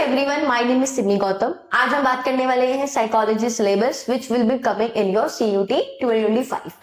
Everyone, my name is Sydney Gautam. आज हम बात करने वाले हैं psychology syllabus which will be coming in your CUT 2025।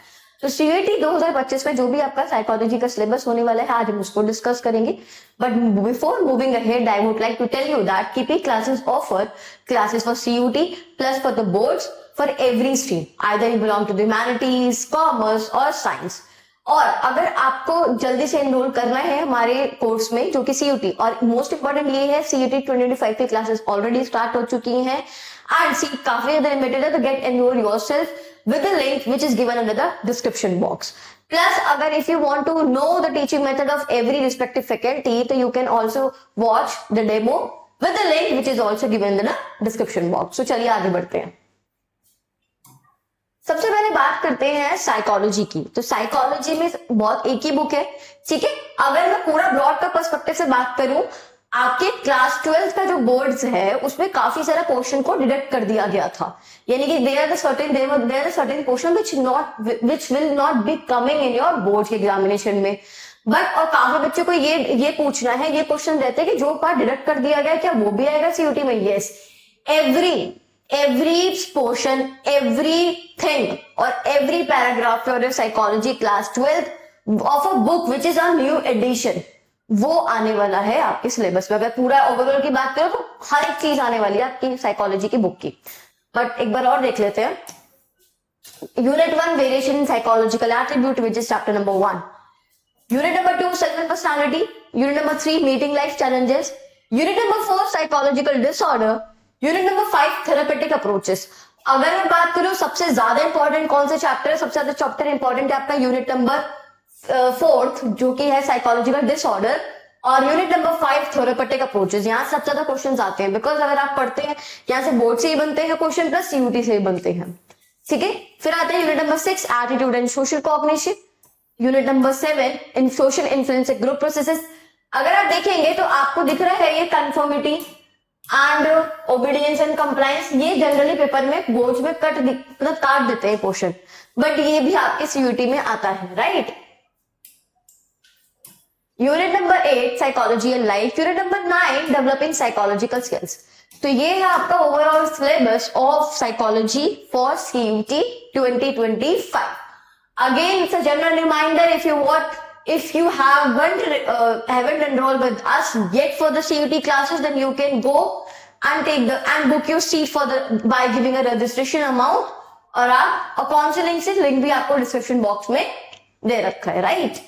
तो सीयूटी 2025 में जो भी आपका साइकोलॉजी का सिलेबस होने वाला है, आज हम उसको डिस्कस करेंगे। But before moving ahead, I would like to tell you that KP classes offer classes for CUET plus for the boards for every stream, either you belong to the humanities, commerce और science. और अगर आपको जल्दी से enrol करना है हमारे course में जो कि सीयूटी, और मोस्ट इंपॉर्टेंट ये है सीयूटी 2025 की क्लासेस ऑलरेडी स्टार्ट हो चुकी हैं एंड सीट काफी ज्यादा लिमिटेड है, तो get enroll yourself with the link which is given under the description box. Plus अगर if you want to know the teaching method of every respective faculty, तो you can also watch the demo with the link which is also given in the description box. तो चलिए आगे बढ़ते हैं। सबसे पहले बात करते हैं साइकोलॉजी की। तो साइकोलॉजी में बहुत एक ही बुक है, ठीक है। अगर मैं पूरा ब्रॉड का पर्सपेक्टिव से बात करूं, आपके क्लास 12 का जो बोर्ड्स है उसमें काफी सारा क्वेश्चन को डिडक्ट कर दिया गया था, यानी कि there are certain question which will not be coming in your board examination में। बट और काफी बच्चों को ये पूछना है, ये क्वेश्चन रहते हैं कि जो पार्ट डिडक्ट कर दिया गया क्या वो भी आएगा सीयूटी में? Yes, every portion, everything or every paragraph for your psychology class 12 of a book which is a new edition, वो आने वाला है आपके सिलेबस में। अगर पूरा ओवरऑल की बात करो तो हर एक चीज आने वाली है आपकी साइकोलॉजी की बुक की। बट एक बार और देख लेते हैं। Unit 1 variation in psychological attribute which is chapter number 1। Unit number 2 self and personality. Unit number 3 meeting life challenges. Unit number 4 psychological disorder. Unit number 5 therapeutic approaches. अगर मैं बात करूं सबसे ज्यादा इंपॉर्टेंट कौन से चैप्टर है, सबसे ज्यादा चैप्टर इंपॉर्टेंट है आपका यूनिट नंबर 4 जो कि है साइकोलॉजिकल डिसऑर्डर, और यूनिट नंबर 5 थेरेपेटिक अप्रोचेस। यहाँ सबसे ज्यादा क्वेश्चंस आते हैं, बिकॉज अगर आप पढ़ते हैं यहाँ से बोर्ड से ही बनते हैं क्वेश्चन प्लस सीयूटी से ही बनते हैं, ठीक है। फिर आते हैं unit number 6 attitude and social cognition. Unit number 7 in social influence group processes. अगर आप देखेंगे तो आपको दिख रहा है ये conformity and obedience and compliance. ये जनरली पेपर में बोर्ड में काट देते हैं क्वेश्चन, बट ये भी आपके सीयूटी में आता है, right. Unit number 8 psychology and life. Unit number 9 developing psychological skills. तो ये है आपका overall syllabus of psychology for CUET 2025। Again it's a general reminder, if you haven't enrolled with us yet for the CUT classes, then you can go and book your seat by giving a registration amount, और आप counselling से link भी आपको description box में दे रखा है, right.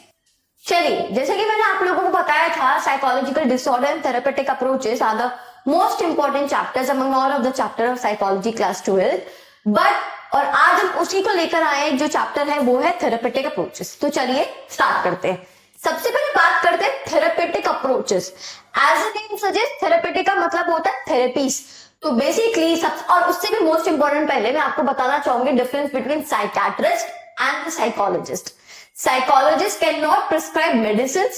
चलिए, जैसे कि मैंने आप लोगों को बताया था, psychological disorder and therapeutic approaches are the most important chapters among all of the chapter of psychology class 12। But और आज हम उसी को लेकर आए, जो चैप्टर है वो है थेरेपेटिक अप्रोचेस। तो चलिए स्टार्ट करते हैं। सबसे पहले बात करते हैं therapeutic approaches. As a name suggest, therapeutic का मतलब होता है थेरेपीज। तो बेसिकली और उससे भी मोस्ट इंपॉर्टेंट पहले मैं आपको बताना चाहूंगी difference between psychiatrist and psychologist. Psychologist can not prescribe medicine,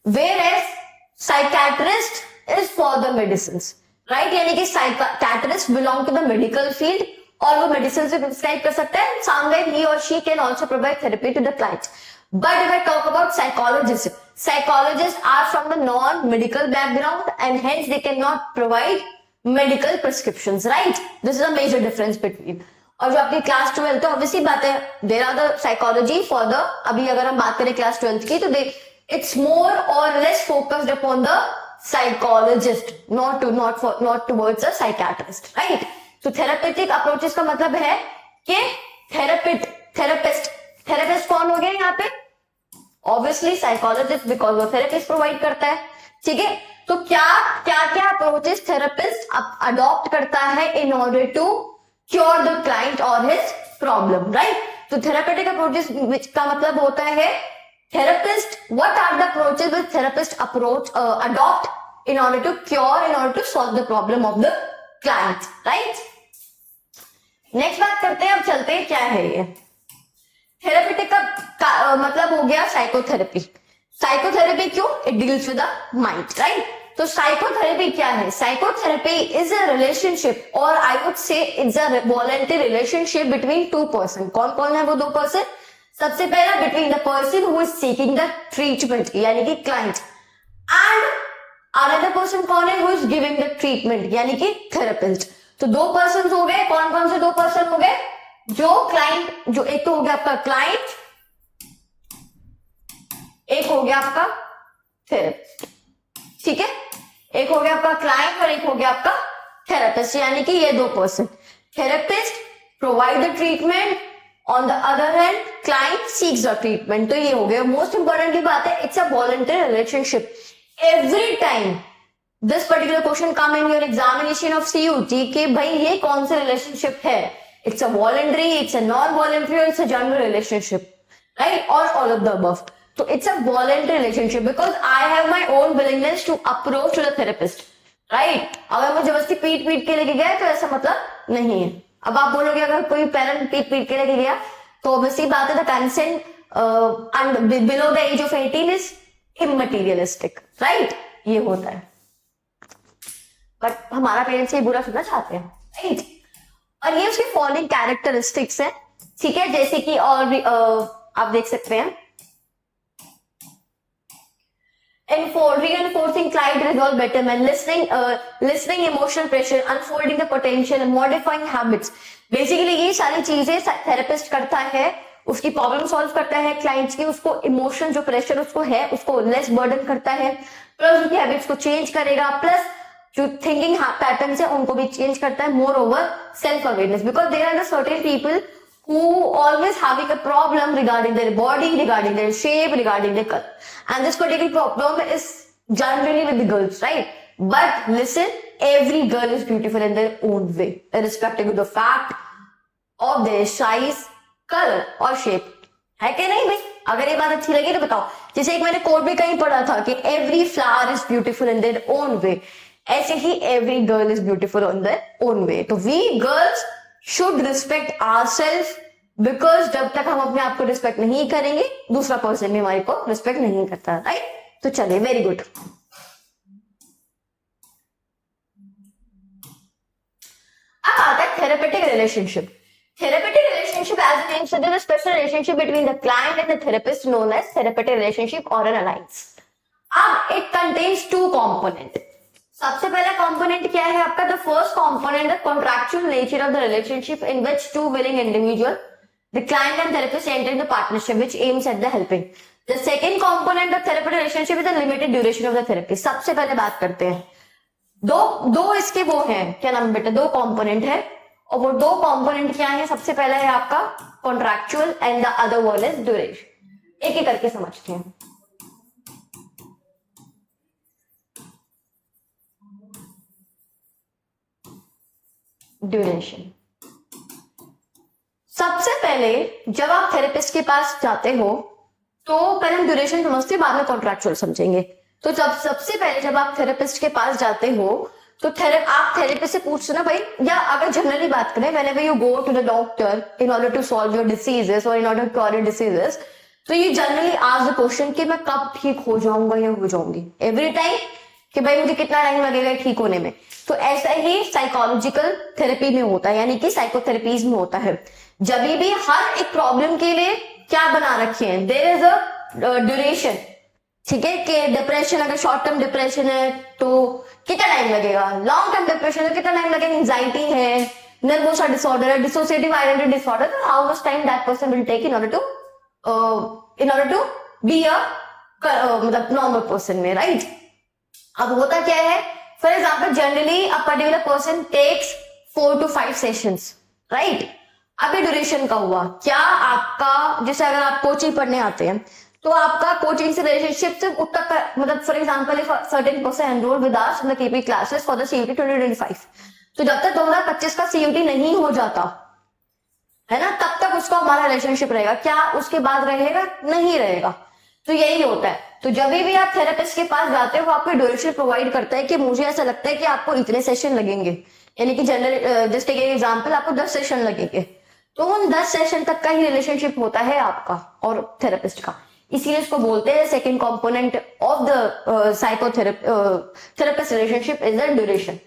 whereas psychiatrist is for the medicines, right? यानी कि psychiatrist belong to the medical field और वो मेडिसिन से प्रिस्क्राइब कर सकता है। Somewhere he or she can also provide therapy to the client. But if I talk about psychologists, psychologists are from the non-medical background and hence they cannot provide medical prescriptions, right? This is a major difference between. और जो आपकी class 12, तो obviously बात है, there are the psychology for the, अभी अगर हम बात करें क्लास 12 की, तो इट्स मोर और less focused upon the psychologist, not towards the psychiatrist, right. तो थेरेपेटिक अप्रोचेस का मतलब है कि थेरेपिस्ट कौन हो गया यहाँ पे? ऑब्वियसली साइकोलॉजिस्ट, बिकॉज वो थेरेपिस्ट प्रोवाइड करता है, ठीक है। तो क्या अप्रोचेस थेरेपिस्ट अडॉप्ट करता है in order to cure the client और हिज प्रॉब्लम, राइट। तो थेरेपेटिक अप्रोचेस का मतलब होता है therapist, what are the approaches which therapist adopt in order to cure, in order to solve the problem of the client, right. Next बात करते हैं, अब चलते हैं क्या है ये थेरेपेटिक का मतलब हो गया साइकोथेरेपी। साइकोथेरेपी क्यों? It deals with the mind, right. तो साइकोथेरेपी क्या है? साइकोथेरेपी इज अ रिलेशनशिप, और I would say it's a voluntary relationship between two person. कौन कौन है वो दो पर्सन? सबसे पहला between the person who is seeking the treatment, यानी कि क्लाइंट, एंड अनदर पर्सन कौन है, who is giving the treatment, यानी कि थेरेपिस्ट। तो दो पर्सन हो गए, कौन कौन से दो पर्सन हो गए, जो क्लाइंट, जो एक तो हो गया आपका क्लाइंट, एक हो गया आपका थेरेपिस्ट, ठीक है, एक हो गया आपका क्लाइंट और एक हो गया आपका थेरेपिस्ट, यानी कि ये दो person. Therapist provide the treatment, on the other hand client seeks the treatment. तो ये हो गया। मोस्ट इंपॉर्टेंट की बात है, it's a voluntary relationship. Every time this particular question come in your examination of CUET कि भाई ये कौन सा रिलेशनशिप है, it's a voluntary, it's a non voluntary, और it's a general relationship, right, और ऑल ऑफ द अबव। तो it's a voluntary relationship because I have my own willingness to approach to the therapist, right. अगर मैं जबरदस्ती पीट पीट के लेके गया तो ऐसा मतलब नहीं है। अब आप बोलोगे अगर कोई पेरेंट पीट पीट के लेके गया तो ऑब्वियसली बात है the consent below the age of 18 is immaterialistic, right, ये होता है। बट हमारा पेरेंट्स ये बुरा सुनना चाहते हैं, राइट। और ये उसके फॉलोइंग कैरेक्टरिस्टिक्स है, ठीक है, जैसे कि और भी आप देख सकते हैं, reinforcing client resolve betterment, listening emotional pressure, unfolding the potential, modifying habits। Basically ये सारी चीजें थेरेपिस्ट करता है, उसकी प्रॉब्लम सॉल्व करता है क्लाइंट्स की, उसको इमोशन जो प्रेशर उसको है उसको लेस बर्डन करता है, प्लस उसकी हैबिट्स को चेंज करेगा, प्लस जो थिंकिंग पैटर्न्स है उनको भी चेंज करता है। Moreover self awareness, because there are the certain people who always having a problem regarding their body, regarding their shape, regarding their color. And this particular problem is generally with the girls, right? But listen, every girl is beautiful in their own way, irrespective of the fact of their size, color और shape. है कि नहीं भाई? अगर ये बात अच्छी लगी तो बताओ। जैसे एक मैंने कोट भी कहीं पढ़ा था कि every flower is beautiful in their own way, ऐसे ही every girl is beautiful in their own way. तो we girls should respect ourself, because जब तक हम अपने आप को रिस्पेक्ट नहीं करेंगे दूसरा पर्सन भी हमारे को रिस्पेक्ट नहीं करता, राइट। तो चलिए, वेरी गुड। अब आता है therapeutic relationship. Therapeutic relationship as name suggest a special relationship between the client and the therapist known as therapeutic relationship और एन अलायंस। अब इट कंटेन्स टू कंपोनेंट। सबसे पहला कंपोनेंट क्या है आपका, the first component the contractual nature of the relationship in which two willing individual the client and therapist enter the partnership which aims at the helping. The second component of therapeutic relationship is the limited duration of the therapy. सबसे पहले बात करते हैं, दो इसके वो हैं, क्या नाम बेटा, दो कंपोनेंट है, और वो दो कंपोनेंट क्या है, सबसे पहला है आपका contractual and the other one is duration. एक एक करके समझते हैं। ड्यूरेशन, सबसे पहले जब आप थेरेपिस्ट के पास जाते हो तो पहले हम ड्यूरेशन समझते हैं, बाद में कॉन्ट्रैक्चुअल समझेंगे। तो जब सबसे पहले जब आप थेरेपिस्ट के पास जाते हो तो आप थेरेपिस्ट से पूछते ना भाई, या अगर जनरली बात करें, whenever you go to the doctor in order to solve your diseases or in order to cure your diseases, तो ये जनरली ask the question कि मैं कब ठीक हो जाऊंगा या हो जाऊंगी, एवरी टाइम कि भाई मुझे कितना टाइम लगेगा ठीक होने में। तो ऐसा ही साइकोलॉजिकल थेरेपी में होता है, यानी कि साइकोथेरेपीज में होता है। जब भी हर एक प्रॉब्लम के लिए क्या बना रखे हैं, देयर इज अ ड्यूरेशन, ठीक है, कि डिप्रेशन अगर शॉर्ट टर्म डिप्रेशन है तो कितना टाइम लगेगा, लॉन्ग टर्म डिप्रेशन है कितना टाइम लगेगा, एंजाइटी है, नर्वस डिसऑर्डर है, डिसोसिएटिव आइडेंटिटी डिसऑर्डर, तो how much time that person will take in order to be a मतलब नॉर्मल पर्सन में, राइट। अब होता क्या है, for example generally a particular person takes 4 to 5 sessions, right. अभी ड्यूरेशन का हुआ क्या आपका, जैसे अगर आप कोचिंग पढ़ने आते हैं तो आपका कोचिंग से रिलेशनशिप सिर्फ उतना, मतलब for example if certain person enroll with us in the KP classes for the CUET 2025, तो जब तक 2025 का सीयूटी नहीं हो जाता है ना, तब तक उसका हमारा रिलेशनशिप रहेगा। क्या उसके बाद रहेगा? नहीं रहेगा। तो यही होता है। तो जब भी आप थेरेपिस्ट के पास जाते हो वो आपको ड्यूरेशन प्रोवाइड करता है कि मुझे ऐसा लगता है कि आपको इतने सेशन लगेंगे, यानी कि जनरल जस्ट टेक एग्जांपल आपको 10 सेशन लगेंगे, तो उन 10 सेशन तक का ही रिलेशनशिप होता है आपका और थेरेपिस्ट का। इसीलिए इसको बोलते हैं second component of the psychotherapist relationship is the duration.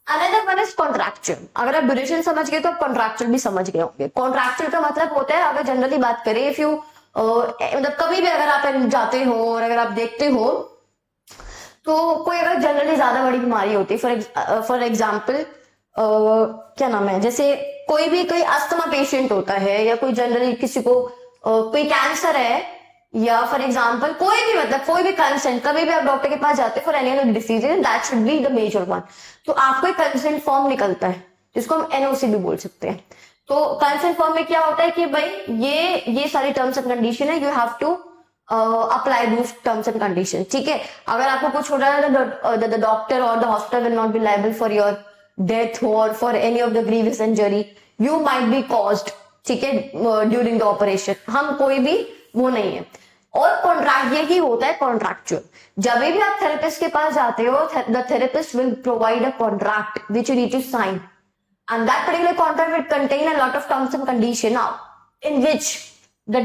Another one is contractual. अगर आप ड्यूरेशन समझ गए तो आप कॉन्ट्रैक्चुअल भी समझ गए होंगे। कॉन्ट्रैक्चुअल का मतलब होता है, अगर जनरली बात करें, इफ यू मतलब कभी भी अगर आप जाते हो और अगर आप देखते हो तो कोई अगर जनरली ज्यादा बड़ी बीमारी होती है, फॉर एग्जाम्पल क्या नाम है, जैसे कोई अस्थमा पेशेंट होता है, या कोई जनरली किसी को कोई कैंसर है, या फॉर एग्जाम्पल कोई भी मतलब कोई भी कंसेंट, कभी भी आप डॉक्टर के पास जाते हैं for any other disease, that should be the major one. तो आपको एक कंसेंट फॉर्म निकलता है जिसको हम एनओसी भी बोल सकते हैं। तो कंसेंट फॉर्म में क्या होता है कि भाई ये सारी टर्म्स एंड कंडीशन है, you have to apply those terms and condition, ठीक है। अगर आपको कुछ हो रहा है, द डॉक्टर और the hospital will not be liable for your death और for any of the grievous injury you might be caused, ठीक है, ड्यूरिंग द ऑपरेशन। हम कोई भी वो नहीं है। और कॉन्ट्रैक्ट यही होता है कॉन्ट्रैक्चुअल। जब भी आप थेरेपिस्ट के पास जाते हो, the therapist will provide a contract which you need to sign, and that particular contract will contain a lot of terms and condition now in which the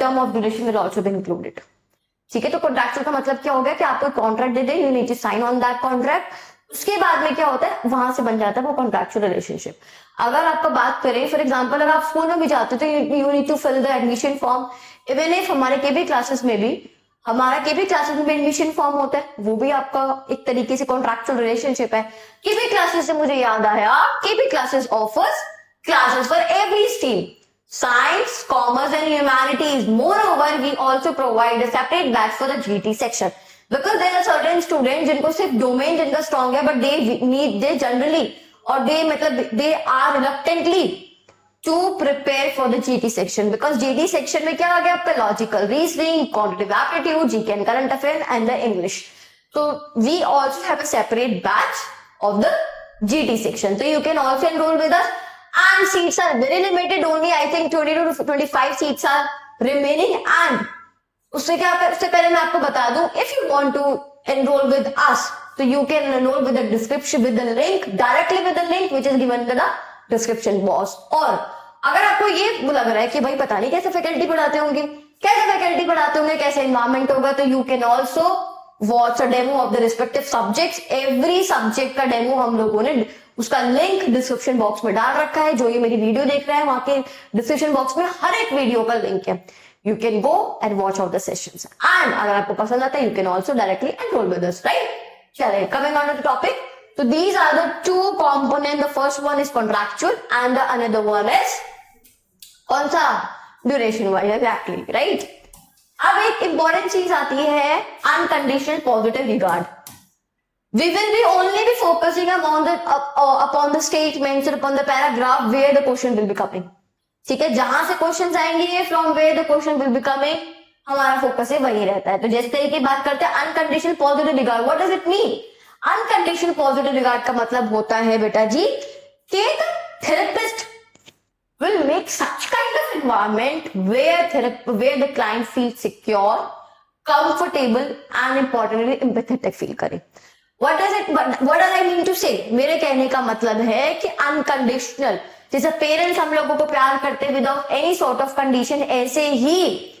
term of duration will also be included, ठीक है। तो contractual का मतलब क्या हो गया कि आपको कॉन्ट्रैक्ट दे दे, you need to sign on that contract. उसके बाद में क्या होता है, वहां से बन जाता है वो कॉन्ट्रैक्चुअल रिलेशनशिप। अगर आपको बात करें, फॉर एग्जांपल अगर आप स्कूल में भी जाते हो तो you need to fill the admission form. Even if हमारे केबी क्लासेस में भी एडमिशन फॉर्म होता है, वो भी आपका एक तरीके से कॉन्ट्रैक्चुअल रिलेशनशिप है। केबी क्लासेस से मुझे याद आया, KB classes offers classes for every stream, science, commerce and humanities. Moreover we also provide a separate batch for the GT section, because there are certain student जिनको सिर्फ डोमेन जिनका strong है, but they generally और they are reluctantly to prepare for the GT section, because GT section में क्या आ गया आपका logical reasoning, quantitative aptitude, GK and current affair and the English. तो we also have a separate batch of the GT section, so you can also enroll with us, and seats are very limited, only I think 20 to 25 seats are remaining। and उससे पहले मैं आपको बता दूं, if you want to enroll with us, so you can enroll with the description, with the link, directly with the link which is given in the description box। और अगर आपको ये लग रहा है कि भाई पता नहीं कैसे फैकल्टी पढ़ाते होंगे, कैसे एनवायरमेंट होगा, तो you can also watch a demo of the respective subjects. Every subject का डेमो हम लोगों ने उसका लिंक डिस्क्रिप्शन बॉक्स में डाल रखा है। जो ये मेरी वीडियो देख रहे हैं, वहां के डिस्क्रिप्शन बॉक्स में हर एक वीडियो का लिंक है, you can go and watch out the sessions. And अगर आपको पसंद आता है, you can also directly enroll with us, right. चलिए, coming on to the topic, so these are the two components. The first one is contractual and the another one is कौन सा, duration wise, exactly, right. अब एक important चीज आती है unconditional positive regard. We will be only be focusing upon the statements and upon the paragraph where the question will be coming, ठीक है। जहां से क्वेश्चन आएंगे, from where the question will be coming, हमारा focus है वही रहता है। तो जिस तरीके की बात करते हैं unconditional positive regard, what does it mean? Unconditional positive regard का मतलब होता है बेटा जी कि therapist will make such kind of environment where the client feels secure, comfortable and importantly empathetic feel करे। what does I mean to say? मेरे कहने का मतलब है कि अनकंडीशनल, जैसे पेरेंट्स हम लोगों को प्यार करते without any sort of condition, ऐसे ही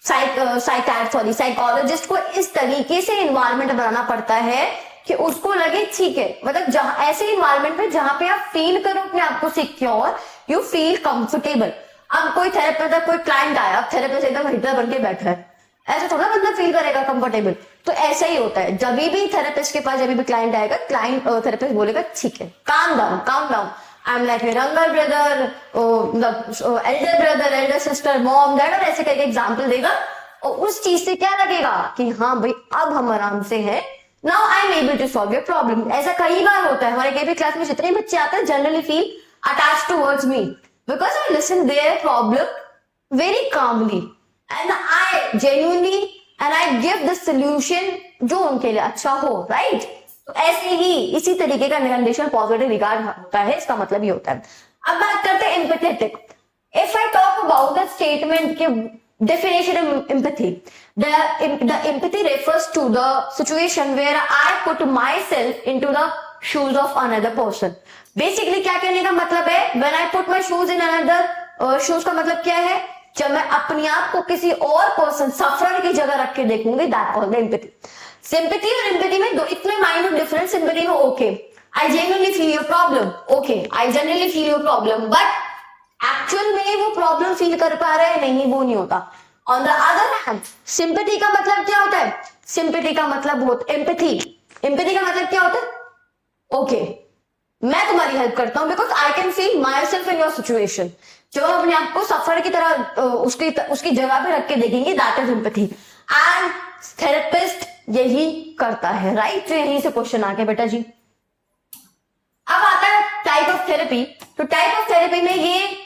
साइकोलॉजिस्ट को इस तरीके से इन्वायरमेंट बनाना पड़ता है कि उसको लगे ठीक है, मतलब जहां ऐसे इन्वायरमेंट में जहां पे आप फील करो अपने आप को सिक्योर, यू फील कंफर्टेबल। अब कोई थेरेपिस्ट, कोई क्लाइंट आया, अब थेरेपिस्ट एकदम हिटलर बन के बैठा है, ऐसा थोड़ा बंदा फील करेगा कंफर्टेबल। तो ऐसा ही होता है, जब भी थेरेपिस्ट के पास जब भी क्लाइंट आएगा, थेरेपिस्ट बोलेगा ठीक है, calm down, I am like younger brother, Elder brother, Elder sister, mom, dad, और ऐसे करके एग्जाम्पल देगा। और उस चीज से क्या लगेगा कि हाँ भाई अब हम आराम से हैं, now I am able to solve your problem. ऐसा कई बार होता है, हमारे केबी क्लास में जितने बच्चे आते हैं generally feel attached towards me because I listen their problem very calmly and I genuinely and I give the solution जो उनके लिए अच्छा हो, राइट। तो ऐसे ही इसी तरीके का कंडीशनल पॉजिटिव रिगार्ड होता है, इसका मतलब ये होता है। अब बात करते हैं empathetic. If I talk about the statement के definition of empathy, the empathy refers to the situation where I put myself into the shoes of another person। Basically क्या कहने का मतलब है, when I put my shoes in another shoes का मतलब क्या है, जब मैं अपने आप को किसी और पर्सन सफरर की जगह रख के देखूंगी, दैट कॉल्ड एम्पैथी। सिंपैथी और एम्पैथी में दो इतने माइनर डिफरेंस। सिंपैथी में okay, I genuinely feel your problem, okay I generally feel your problem, but actual में वो प्रॉब्लम फील कर पा रहे हैं नहीं, वो नहीं होता। On the other hand sympathy का मतलब क्या होता है? सिंपैथी का मतलब होता है एम्पैथी। एम्पैथी का मतलब क्या होता है? ओके, मैं तुम्हारी हेल्प करता हूं because I can feel my self in your situation. जब हम अपने आप को सफर की तरह उसकी जगह पे रख के देखेंगे, that is empathy. And therapist यही करता है, राइट? तो यहीं से क्वेश्चन आ गया बेटा जी। अब आता है टाइप ऑफ थेरेपी। तो टाइप ऑफ थेरेपी में ये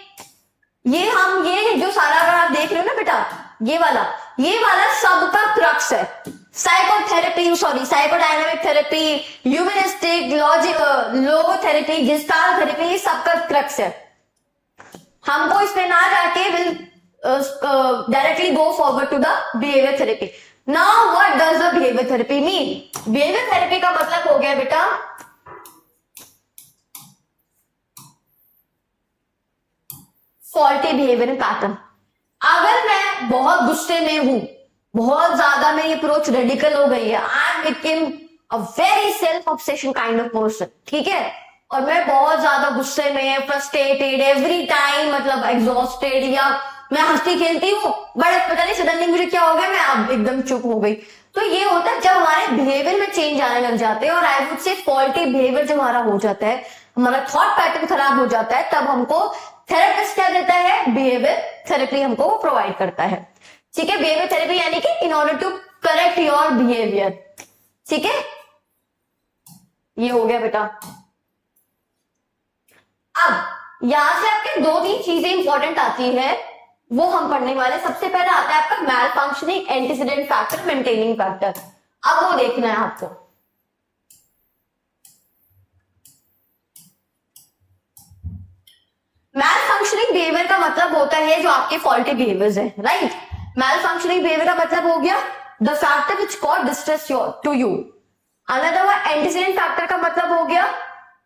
जो सारा अगर आप देख रहे हो ना बेटा, ये वाला सबका क्रक्स है। Psychotherapy, sorry, psychodynamic therapy, humanistic, logotherapy, gestalt therapy, ये सबका क्रक्स है। हमको इसमें ना जाके will directly go forward to the behaviour therapy. Now what does the behaviour therapy mean? Behaviour therapy का मतलब हो गया बेटा फॉल्टी बिहेवियर पैटर्न। अगर मैं बहुत गुस्से में हूं, बहुत ज्यादा मेरी अप्रोच रेडिकल हो गई है, I became a very self obsession kind of person, ठीक है, और मैं बहुत ज्यादा गुस्से में, फ्रस्ट्रेटेड, एवरी टाइम मतलब एग्जॉस्टेड, या मैं हंसती खेलती हूँ बट पता नहीं सडनली मुझे क्या हो गया, मैं अब एकदम चुप हो गई। तो ये होता है जब हमारे बिहेवियर में चेंज आने लग जाते हैं, और I would say faulty behaviour जब हमारा हो जाता है, हमारा थॉट पैटर्न खराब हो जाता है, तब हमको थेरेपिस्ट क्या देता है? बिहेवियर थेरेपी हमको वो प्रोवाइड करता है, ठीक है। बिहेवियर थेरेपी यानी कि in order to correct your behaviour, ठीक है। ये हो गया बेटा। अब यहां से आपके दो तीन चीजें इंपॉर्टेंट आती है, वो हम पढ़ने वाले। सबसे पहले आता है आपका malfunctioning antecedent factor, maintaining factor. अब वो देखना है आपको। मैल फंक्शनिंग बिहेवियर का मतलब होता है जो आपके फॉल्टी बिहेवियर्स है, राइट। मैल फंक्शनिंग बिहेवियर का मतलब हो गया the factor which cause distress to you. Another one antecedent factor का मतलब हो गया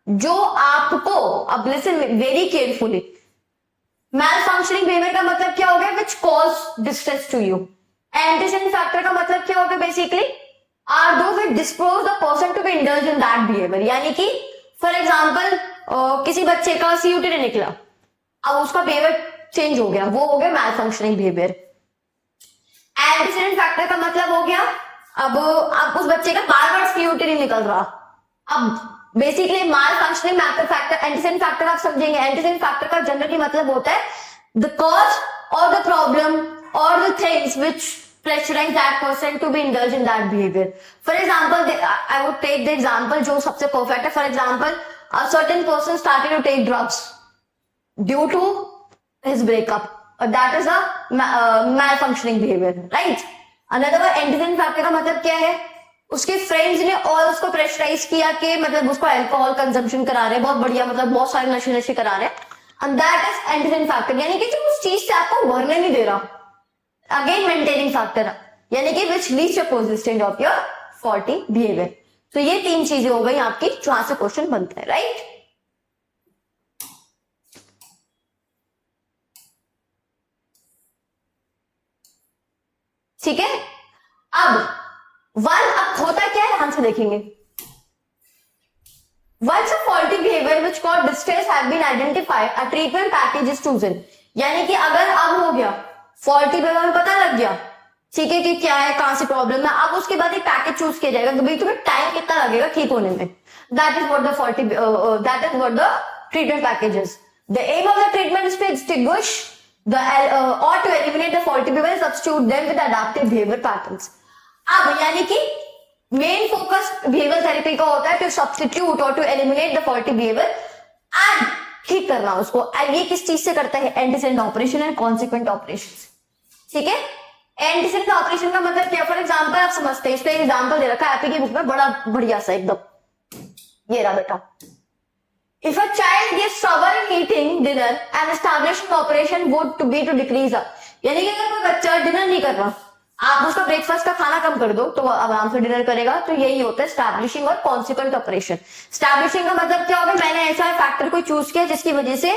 जो आपको, अब listen very carefully, malfunctioning behaviour का मतलब क्या हो गया? Which cause distress to you. Antecedent factor का मतलब क्या हो गया? Basically are those which dispose the person to be indulge in that behaviour. यानी कि फॉर एग्जाम्पल किसी बच्चे का सीयूटी नहीं निकला, अब उसका बिहेवियर चेंज हो गया, वो हो गया मैल फंक्शनिंग बिहेवियर। एंटीसीडेंट फैक्टर का मतलब हो गया अब उस बच्चे का बार बार सीयूटी नहीं निकल रहा। अब बेसिकली मैल फंक्शनिंग फैक्टर, एंटीसीडेंट फैक्टर आप समझेंगे। एंटीसीडेंट फैक्टर का जनरली मतलब होता है द कॉज और द प्रॉब्लम और the things which pressurize that person to be indulged in that behavior. For example, I would take the example जो सबसे perfect है. For example, a certain person started to take drugs due to his breakup. That is a malfunctioning behavior, right? Another one, antecedent factor का मतलब क्या है? उसके friends ने और उसको प्रेशराइज किया कि मतलब उसको अल्कोहल कंजम्पशन करा रहे, बहुत बढ़िया, मतलब बहुत सारे नशे करा रहे, and that is antecedent factor. यानी कि जो उस चीज से आपको भरने नहीं दे रहा। अगेन मेंटेनिंग फैक्टर, यानी कि which leads to persistent of your faulty behaviour. तो ये तीन चीजें हो गई आपकी जहां से क्वेश्चन बनता है, राइट। ठीक है। अब होता क्या है, ध्यान से देखेंगे। Once a faulty behavior which caused distress have been identified, a treatment package is chosen। यानी कि अगर अब हो गया फॉल्टी बिहेवियर में पता लग गया, ठीक है, कि क्या है, कहां से प्रॉब्लम है, अब उसके बाद एक पैकेज चूज किया जाएगा कि भाई तुम्हें टाइम कितना लगेगा ठीक होने में। That is what the faulty, that is what the treatment package is. The aim of the treatment is to extinguish the और to eliminate the faulty behaviour, substitute them with adaptive behaviour patterns. अब यानी कि main focus behaviour therapy का होता है to substitute और to eliminate the faulty behaviour and ठीक करना उसको। और ये किस चीज से करता है? Antecedent operation and consequent operation, ठीक है। एंटीसीडेंट ऑपरेशन का मतलब क्या? फॉर एग्जांपल आप समझते हैं, इसका एग्जांपल दे रखा है एपी की बुक में, बड़ा बढ़िया सा एकदम, ये रहा बेटा। If a child gives trouble in eating dinner and establishing operation would to be to decrease up. यानी कि अगर कोई बच्चा डिनर नहीं कर रहा, आप उसका ब्रेकफास्ट का खाना कम कर दो तो वो आराम से डिनर करेगा। तो यही होता है स्टैब्लिशिंग और कॉन्सिक्वेंट ऑपरेशन। स्टैब्लिशिंग का मतलब क्या होगा? मैंने ऐसा फैक्टर को चूज किया जिसकी वजह से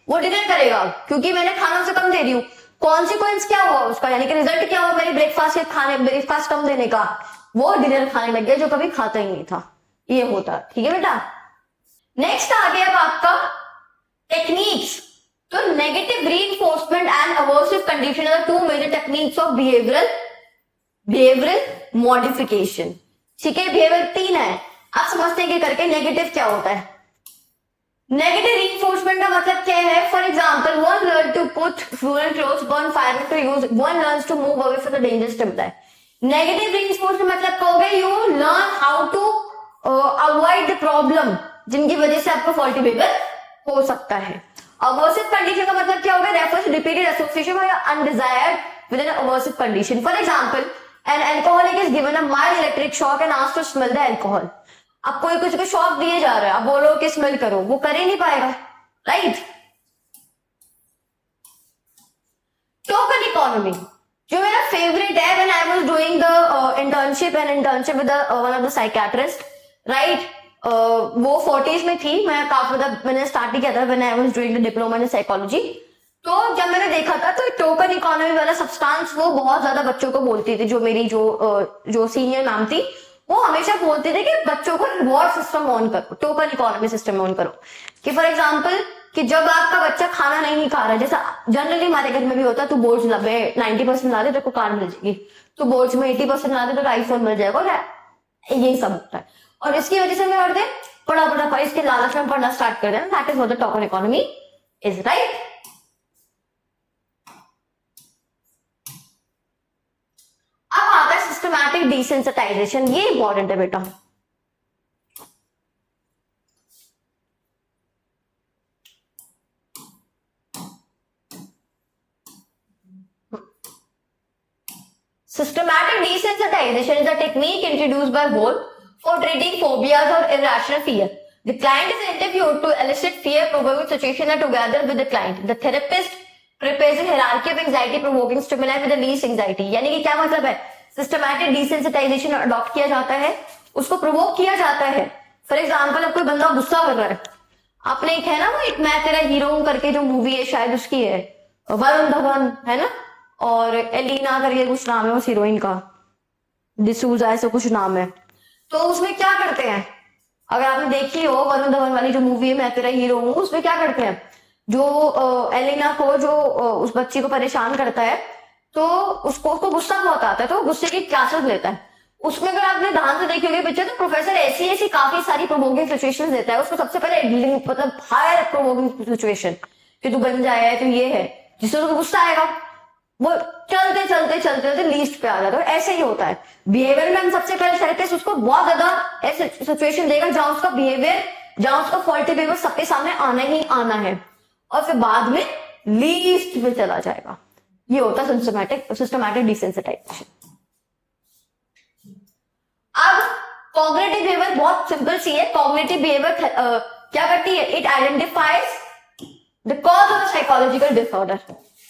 वो डिनर करेगा, क्योंकि मैंने खाना उसे कम दे रही हूँ। कॉन्सिक्वेंस क्या हुआ उसका, यानी कि रिजल्ट क्या हुआ मेरी ब्रेकफास्ट कम देने का? वो डिनर खाने लग गया जो कभी खाता ही नहीं था। ये होता, ठीक है बेटा। नेक्स्ट आ गया अब आपका टेक्निक्स। तो negative reinforcement and aversive condition are two major techniques of behavioural modification. ठीक है, बिहेवियर 3 है। आप समझते हैं कि करके नेगेटिव क्या होता है। नेगेटिव रीइंफोर्समेंट का मतलब क्या है? For example, one learn to put fuel clothes, burn fire to use, one learns to move away from the danger stimuli. Negative reinforcement मतलब कहोगे you learn how to avoid the problem जिनकी वजह से आपको फॉल्टी बिहेवियर हो सकता है। Aversive condition का मतलब क्या होगा? रेफर्स टू रिपीटेड एसोसिएशन और undesired with an aversive condition. For example, an alcoholic is given a mild electric shock and asked to smell the alcohol. अब कोई कुछ को शॉक दिए जा रहा है, अब बोलो कि स्मेल करो, वो कर ही नहीं पाएगा, राइट। टोकन इकोनॉमी जो मेरा फेवरेट है, when I was doing the internship with one of the psychiatrist, right. वो 40s में थी, मैं काफी मैंने स्टार्ट ही किया था when I was doing the diploma in psychology. तो जब मैंने देखा था तो टोकन इकोनॉमी वाला सब्सटेंस वो बहुत ज्यादा बच्चों को बोलती थी। जो मेरी जो सीनियर मैम थी वो हमेशा बोलते थे कि बच्चों को रिवॉर्ड सिस्टम ऑन करो, टोकन इकोनॉमी सिस्टम ऑन करो। कि फॉर एग्जांपल कि जब आपका बच्चा खाना नहीं खा रहा है, जैसा जनरली हमारे घर में भी होता है, तू बोर्ड्स 90% ला दे तेरे को कार मिल जाएगी, तो बोर्ड्स में 80% ला दे तो आईफोन मिल जाएगा, यही सब होता है। और इसकी वजह से क्या करते हैं, बड़ा इसके लालच में पढ़ना स्टार्ट कर देना। That is what the token economy is, right. अब आता है सिस्टमैटिक डिसेंसिटाइजेशन, ये इंपॉर्टेंट है बेटा। Systematic desensitization is a technique introduced by Wolff for treating phobias or irrational fear. The client is interviewed to elicit fear-provoking situation and together with the client, the therapist prepares a hierarchy of anxiety-provoking stimuli with the least anxiety. यानी कि क्या मतलब है? Systematic desensitization adopt किया जाता है, उसको provoke किया जाता है। फॉर एग्जाम्पल, अब कोई बंदा गुस्सा कर रहा है, आपने एक है ना वो एक मैं तेरा हीरो हूं करके जो मूवी है, शायद उसकी है, वरुण धवन है ना, और एलिना करके कुछ नाम है उस हीरोइन का, डिसूजा ऐसा कुछ नाम है। तो उसमें क्या करते हैं, अगर आपने देखी हो वरुण धवन वाली जो मूवी है मैं तेरा हीरो हूं, उसमें क्या करते हैं, जो एलिना को जो उस बच्ची को परेशान करता है, तो उसको गुस्सा बहुत आता है, तो गुस्से की क्लासेस लेता है। उसमें अगर आपने ध्यान से देखी होगी पिक्चर, तो प्रोफेसर ऐसी काफी सारी प्रोवोकिंग सिचुएशंस देता है उसको। सबसे पहले मतलब हायर प्रोवोकिंग सिचुएशन कि तू बन जाए है, तो ये है जिससे उसको गुस्सा आएगा, वो चलते लीस्ट पे आ जाता है। ऐसे ही होता है बिहेवियर में। हम सबसे पहले थेरेपिस्ट उसको बहुत ज्यादा ऐसे सिचुएशन देगा जहां उसका बिहेवियर, जहां उसका फॉल्टी बिहेवियर सबके सामने आना ही आना है, और फिर बाद में लीस्ट में चला जाएगा। ये होता है सिस्टमैटिक डिसेंसिटाइजेशन। अब कॉग्निटिव बिहेवियर बहुत सिंपल सी है। कॉग्निटिव बिहेवियर क्या करती है? It identifies the cause of psychological disorder.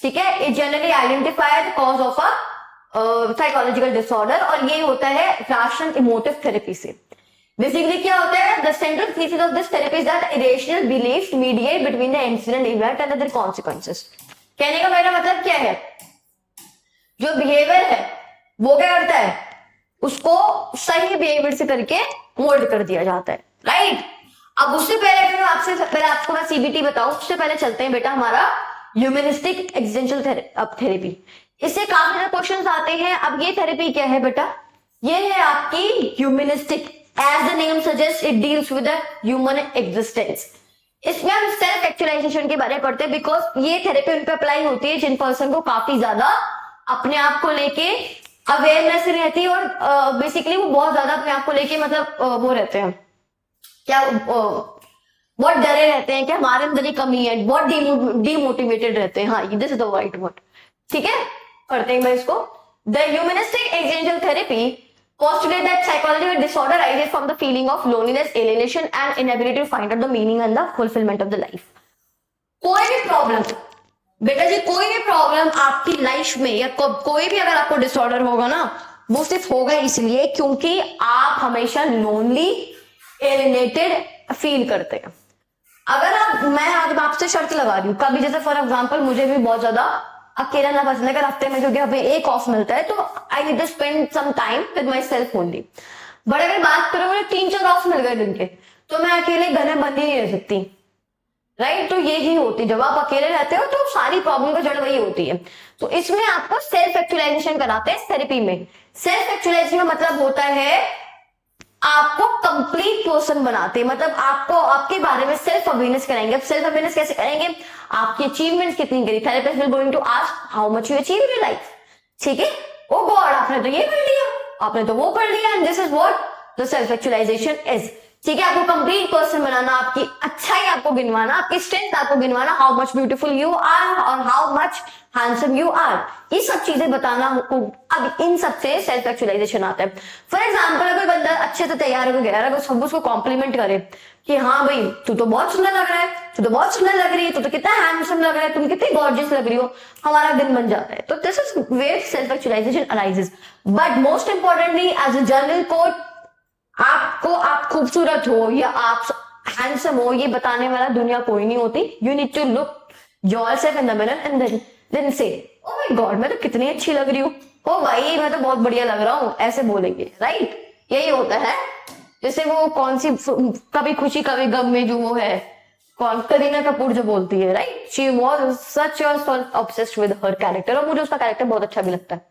ठीक है, it generally identify the cause of a psychological disorder, और ये होता है रैशनल इमोटिव थेरेपी से। बेसिकली क्या होता है, the central thesis of this therapy is that irrational beliefs mediate between the incident event and their consequences. कहने का मेरा मतलब क्या है, जो बिहेवियर है वो क्या करता है, उसको सही बिहेवियर से करके मोल्ड कर दिया जाता है, राइट। अब उससे पहले आपको मैं सीबीटी बताऊं, उससे पहले चलते हैं बेटा हमारा ह्यूमनिस्टिक एक्जिस्टेंशियल थेरेपी। इससे काफी सारे क्वेश्चंस आते हैं। अब ये थेरेपी क्या है बेटा? ये है आपकी humanistic. As the name suggest, it deals with the human existence. इसमें हम सेल्फ एक्चुअलाइजेशन के बारे में पढ़ते हैं, बिकॉज ये थेरेपी उन पर अप्लाई होती है जिन पर्सन को काफी ज्यादा अपने आप को लेके अवेयरनेस रहती है, और बेसिकली वो बहुत ज्यादा अपने आप को लेके मतलब वो रहते हैं क्या, बहुत डरे रहते हैं कि हमारे अंदर ही कमी है, बहुत डीमोटिवेटेड रहते हैं। हाँ, this is the right word. ठीक है, पढ़ते हैं मैं इसको। The humanistic existential therapy postulate that psychological disorder arises from the feeling of loneliness, alienation and inability to find out the meaning and the fulfillment of the life. कोई भी problem बेटा जी, कोई भी प्रॉब्लम आपकी लाइफ में या कोई भी अगर आपको डिसऑर्डर होगा ना, वो सिर्फ होगा इसलिए क्योंकि आप हमेशा लोनली, एलिनेटेड फील करते हैं। अगर मैं आज आपसे शर्त लगा रही हूँ, कभी जैसे फॉर एग्जांपल मुझे भी बहुत ज्यादा अकेला ना पसंद है, अगर हफ्ते में क्योंकि हमें एक ऑफ मिलता है तो I need to spend some time with myself only. But अगर बात करो मुझे 3-4 ऑफ मिल गए दिन के, तो मैं अकेले घर में बंद ही नहीं रह सकती। राइट। तो ये ही होती है, जब आप अकेले रहते हो तो सारी प्रॉब्लम का जड़ वही होती है। तो इसमें आपको सेल्फ एक्चुअलाइजेशन कराते हैं थेरेपी में। सेल्फ एक्चुअलाइजेशन का मतलब होता है आपको कंप्लीट पर्सन बनाते हैं, मतलब आपको आपके बारे में सेल्फ अवेयरनेस कराएंगे। अब सेल्फ अवेयरनेस कैसे करेंगे, आपकी अचीवमेंट कितनी करी, therapist will going to ask how much you achieve in your life. ठीक है, ओ गॉड आपने तो ये कर लिया, आपने तो वो कर लिया, and this is what the self actualization is. ठीक है, आपको कंप्लीट पर्सन बनाना, आपकी अच्छाई आपको गिनवाना, आपकी स्ट्रेंथ आपको गिनवाना, how much beautiful you are और how much handsome you are, ये सब चीजें बताना। अब इन सब से सेल्फ एक्चुअलाइजेशन आता है। फॉर एग्जाम्पल, अगर बंदा अच्छे से तैयार होकर गया, अगर सब उसको कॉम्प्लीमेंट करे कि हाँ भाई तू तो बहुत सुंदर लग रहा है, तू तो बहुत सुंदर लग रही है, तू तो कितना हैंडसम लग रहा है, तुम कितनी गॉर्जियस लग रही हो, हमारा दिन बन जाता है। तो this is where self actualization arises. But most importantly as a general code, आपको आप खूबसूरत हो या आप हैंडसम हो ये बताने वाला दुनिया कोई नहीं होती। You need to look yourself in the mirror and then say oh my God मैं तो कितनी अच्छी लग रही हूँ, ओ भाई मैं तो बहुत बढ़िया लग रहा हूँ, ऐसे बोलेंगे। राइट, यही होता है। जैसे वो कौन सी कभी खुशी कभी गम में जो वो है कौन, करीना कपूर जो बोलती है, right, she was such obsessed with her character, और मुझे उसका कैरेक्टर बहुत अच्छा भी लगता है।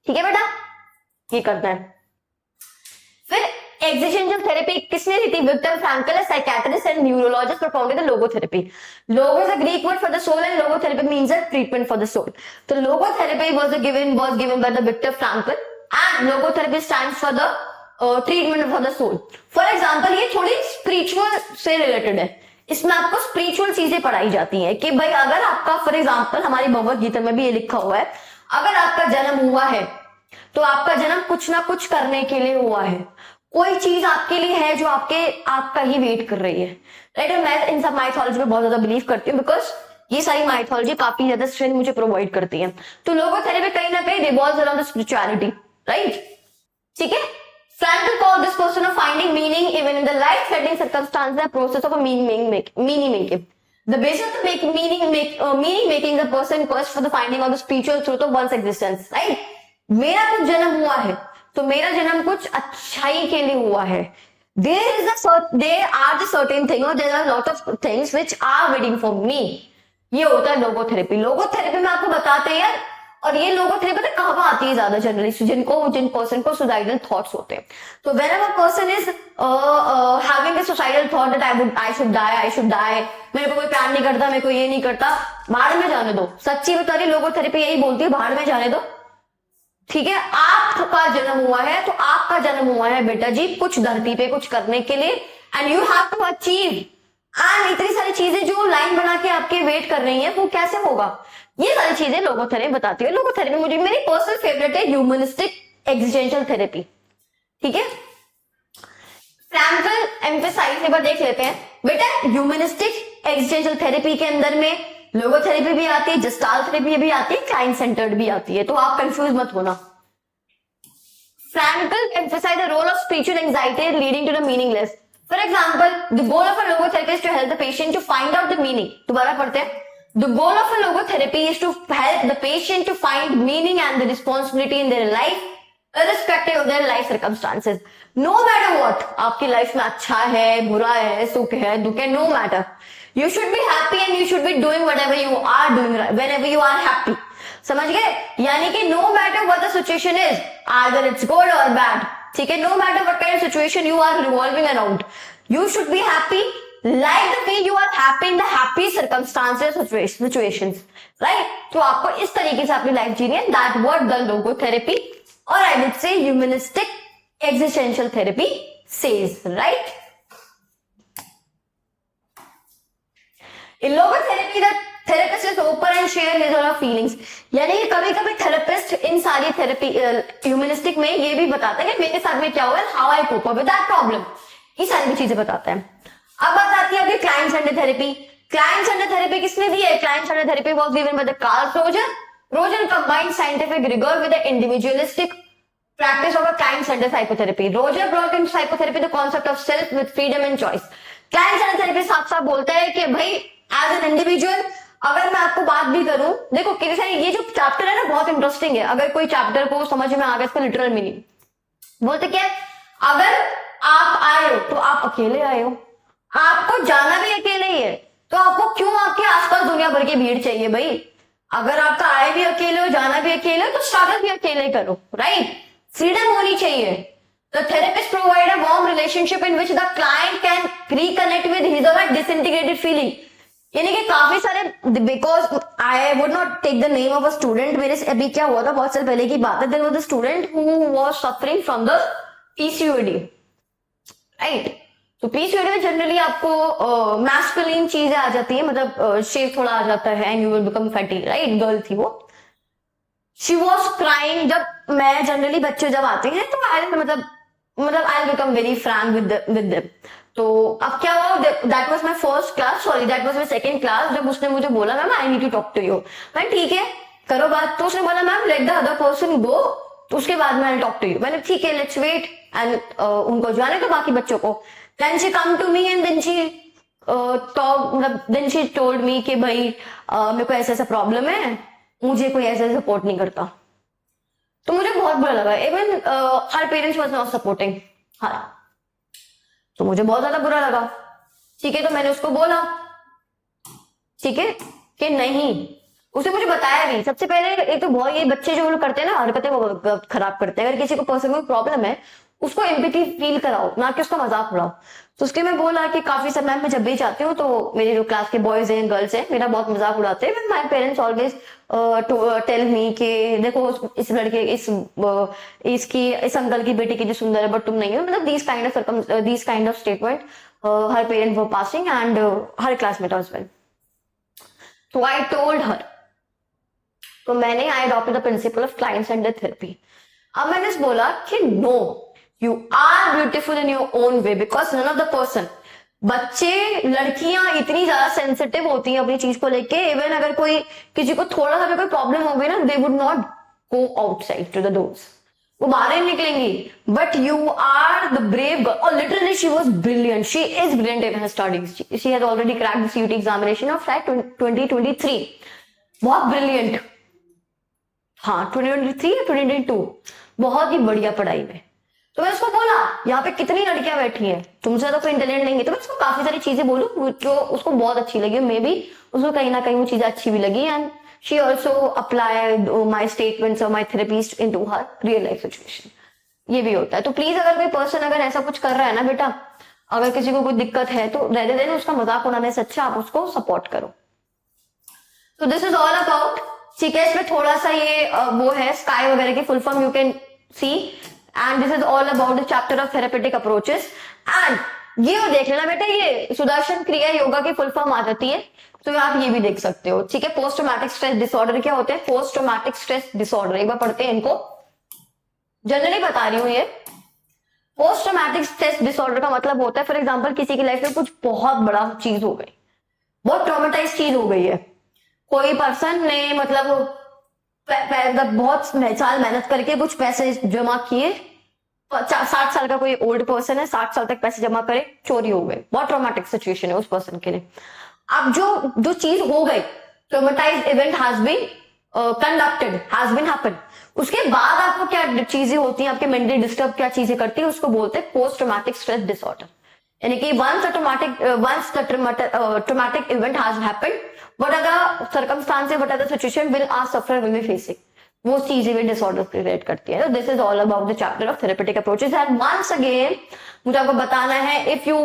ठीक है बेटा, ये करता है। फिर एक्जिस्टेंशियल थेरेपी किसने दी थी, Viktor Frankl, psychiatrist and neurologist performed the logotherapy. Logo is a Greek word for the soul and logotherapy means a treatment for the soul. तो logotherapy was given by the Viktor Frankl and logotherapy stands for the treatment for the soul. For example, ये थोड़ी spiritual से related है, इसमें आपको spiritual चीजें पढ़ाई जाती हैं कि भाई अगर आपका, फॉर एग्जांपल हमारी भगवत गीता में भी ये लिखा हुआ है, अगर आपका जन्म हुआ है तो आपका जन्म कुछ ना कुछ करने के लिए हुआ है, कोई चीज आपके लिए है जो आपका ही वेट कर रही है। राइट, मैं इन सब माइथोलॉजी में बहुत ज्यादा बिलीव करती हूँ, बिकॉज ये सारी माइथोलॉजी काफी ज्यादा स्ट्रेंथ मुझे प्रोवाइड करती है। तो लोगोथेरेपी कहीं ना कहीं revolves around the spirituality. Right, ठीक है। Frankl called this person of finding meaning even in the life-threatening circumstances, a process of a meaning making. The basis of meaning making the person quest for the finding of the spiritual truth of one's existence. Right? मेरा कुछ जन्म हुआ है तो मेरा जन्म कुछ अच्छाई के लिए हुआ है। There are the certain things, or there are a lot of things which are waiting for me. ये होता है लोगोथेरेपी। लोगोथेरेपी में आपको बताते हैं यार, और ये लोगोथेरेपी पता कहाँ आती है ज्यादा जनरली, जिन पर्सन को सुसाइडल थॉट्स होते हैं। तो whenever person is having a suicidal thought that I should die, मेरे को कोई प्यार नहीं करता, मेरे को ये नहीं करता, भाड़ में जाने दो। सच्ची बता रही, लोगोथेरेपी यही बोलती है, भाड़ में जाने दो। ठीक है, आपका जन्म हुआ है तो आपका जन्म हुआ है बेटा जी कुछ धरती पे कुछ करने के लिए, and you have to achieve. And इतनी सारी चीजें जो लाइन बना के आपके वेट कर रही हैं वो कैसे होगा, ये सारी चीजें लोगोथेरेपी बताती है। लोगोथेरेपी मुझे मेरी पर्सनल फेवरेट है ह्यूमनिस्टिक एक्जिस्टेंशियल थेरेपी। ठीक है, फ्रैंकल एम्फेसाइज एक बार देख लेते हैं बेटा। ह्यूमनिस्टिक एक्जिस्टेंशियल थेरेपी के अंदर में लोगोथेरेपी भी आती है, जस्टाल थेरेपी भी आती है, क्लाइंट सेंटर्ड भी आती है, तो आप कंफ्यूज मत होना। Frankl emphasized the role of spiritual anxiety leading to the meaningless. For example, the goal of a logotherapy is to help the patient to find out the meaning. दोबारा पढ़ते हैं। The goal of a logotherapy is to help the patient to find meaning and the responsibility in their life, irrespective of their life circumstances. No matter what, आपकी life में अच्छा है, बुरा है, सुख है, दुख है, no matter. You should be happy and you should be doing whatever you are doing whenever you are happy. समझ गए? यानी कि no matter what the situation is, either it's good or bad, ठीक है, no matter what kind of situation you are revolving around, you should be happy like the way you are happy in the happy circumstances situations, right? तो आपको इस तरीके से अपनी life जीनी है। That what the logotherapy or I would say humanistic existential therapy says, right? In logotherapy, the therapist is open and share his or her feelings. यानी कि कभी कभी थेरेपिस्ट इन सारी थेरेपी ह्यूमनिस्टिक में ये भी बताता है कि मेरे साथ में क्या हुआ, how I cope up with that problem, ये सारी भी चीजें बताता है। अब बात आती है अभी client centred therapy. Client centred therapy किसने दी है? Client centred therapy was given by the Carl Roger. Roger combined scientific rigor with the individualistic practice of a client-centered psychotherapy. Roger brought into psychotherapy the concept of self with freedom and choice. Client-centered therapy साफ साफ बोलता है कि भाई as an individual अगर मैं आपको बात भी करूं, देखो किसी ये जो चैप्टर है ना बहुत इंटरेस्टिंग है। अगर कोई चैप्टर को समझ में आ गया इसका लिटरल मीनिंग बोलते क्या, अगर आप आए हो तो आप अकेले आए हो, आपको जाना भी अकेले ही है, तो आपको क्यों आपके आसपास दुनिया भर की भीड़ चाहिए भाई? अगर आपका आए भी अकेले हो, जाना भी अकेले हो, तो स्ट्रगल भी अकेले करो, राइट? फ्रीडम होनी चाहिए. The therapist provide a warm relationship in which the client can reconnect with his or her disintegrated feeling. यानी कि काफी सारे, because I would not take the name of a student. मेरे से अभी क्या हुआ था, बहुत साल पहले की बात है. There was a student who was suffering from the PCOD, right? तो पीसीओडी में जनरली आपको मैस्कुलिन चीजें आ जाती है, मतलब शेप थोड़ा आ जाता है and you will become fatty, right? Girl थी वो. She was crying. जब मैं जनरली बच्चे जब आते हैं तो मतलब I become very frank with them. तो अब क्या हुआ, that was my first class, sorry that was my second class. जब उसने मुझे बोला ma'am I need to talk to you, मैं ठीक है करो बात. तो उसने बोला ma'am let the other person गो, तो उसके बाद मैं टॉक टू यू. मैंने ठीक है लेट्स वेट एंड उनको जाने तो बाकी बच्चों को. Then she come to me and then she talk, मतलब देन शी टोल्ड मी कि भाई मेरे को ऐसा ऐसा प्रॉब्लम है, मुझे कोई ऐसा सपोर्ट नहीं करता. तो मुझे बहुत बुरा लगा. Even her parents was not supporting. हाँ, तो मुझे बहुत ज्यादा बुरा लगा. ठीक है, तो मैंने उसको बोला ठीक है कि नहीं. उसने मुझे बताया भी. सबसे पहले एक तो बहुत ये बच्चे जो लोग करते हैं ना हरकतें, वो खराब करते हैं. अगर किसी को पर्सन को प्रॉब्लम है उसको एम्पैथी फील कराओ, ना कि उसका मजाक उड़ाओ. तो उसके मैं बोला कि काफी समय में जब भी जाती हूँ तो मेरे जो क्लास के बॉयज हैं गर्ल्स हैं मेरा बहुत मजाक उड़ाते हैं. My parents always tell me कि देखो इस लड़के इसकी इस अंकल की बेटी की जो सुंदर है बट तुम नहीं हो. मतलब this kind of statement her parent were passing and her classmate as well. तो आई टोल्ड हर, तो मैंने I adopted the principle of client centred therapy. अब मैंने बोला कि no, you are beautiful in your own way because none of the person. बच्चे लड़कियां इतनी ज्यादा सेंसिटिव होती हैं अपनी चीज को लेके. इवन अगर कोई किसी को थोड़ा सा भी कोई प्रॉब्लम हो गई ना, they would not go outside to the doors, वो बाहर ही निकलेंगी. But you are the brave girl. और literally she was brilliant. She is brilliant in her studies. She has already cracked the CUET examination of 2023. बहुत brilliant. हाँ 2023 या 2022, बहुत ही बढ़िया पढ़ाई में. तो मैं उसको बोला यहाँ पे कितनी लड़कियां बैठी हैं, तुमसे तो कोई इंटेलिजेंट नहीं है. तो मैं उसको काफी सारी चीजें बोलूं जो उसको बहुत अच्छी लगी. मे बी उसको कहीं ना कहीं वो चीजें अच्छी भी लगी. And she also applied my statements और my therapies into her real life situation. ये भी होता है. तो प्लीज अगर कोई पर्सन अगर ऐसा कुछ कर रहा है ना बेटा, अगर किसी को कोई दिक्कत है तो रेदर देन उसका मजाक उड़ाने से अच्छा आप उसको सपोर्ट करो. तो दिस इज ऑल अबाउट. ठीक है, इसमें थोड़ा सा ये वो है स्काई वगैरह की full form you can see. And this is all about the chapter of therapeutic approaches. And ये देख लेना बेटा, ये सुदर्शन क्रिया योगा की फुल फॉर्म आ जाती है, तो आप ये भी देख सकते हो. ठीक है, पोस्ट ट्रॉमेटिक स्ट्रेस डिसऑर्डर क्या होते हैं? पोस्ट ट्रॉमेटिक स्ट्रेस डिसऑर्डर एक बार पढ़ते हैं इनको. जनरली बता रही हूँ ये पोस्ट ट्रॉमेटिक स्ट्रेस डिसऑर्डर का मतलब होता है फॉर एग्जाम्पल किसी की लाइफ में कुछ बहुत बड़ा चीज हो गई, बहुत ट्रॉमेटाइज चीज हो गई है. कोई पर्सन ने मतलब बहुत साल मेहनत करके कुछ पैसे जमा किए. 60 साल का कोई ओल्ड पर्सन है, 60 साल तक पैसे जमा करे, चोरी हो गए. बहुत ट्रॉमेटिक सिचुएशन है उस पर्सन के लिए. अब जो चीज हो गई, traumatize event has been conducted, has been happened. उसके बाद आपको क्या चीजें होती हैं, आपके मेंटली डिस्टर्ब क्या चीजें करती है, उसको बोलते हैं पोस्ट ट्रॉमेटिक स्ट्रेस डिसऑर्डर. यानी कि once the traumatic event has happened, what are the circumstances, what are the situation will our sufferer will be facing, वो चीजें भी डिसऑर्डर क्रिएट करती है. This is all about the chapter of therapeutic approaches. And once again मुझे आपको बताना है, if you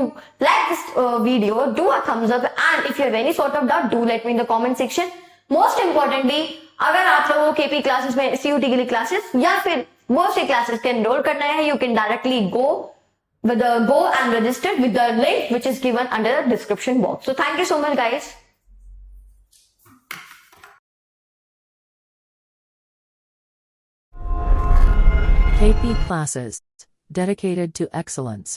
like this video do a thumbs up and if you have any sort of doubt do let me in the comment section. Most importantly अगर आप लोगों के KP classes में CUT के लिए क्लासेस या फिर बहुत से क्लासेस के एनरोल करना है, you can directly go and register with the link which is given under the description box. So thank you so much guys. KP classes dedicated to excellence.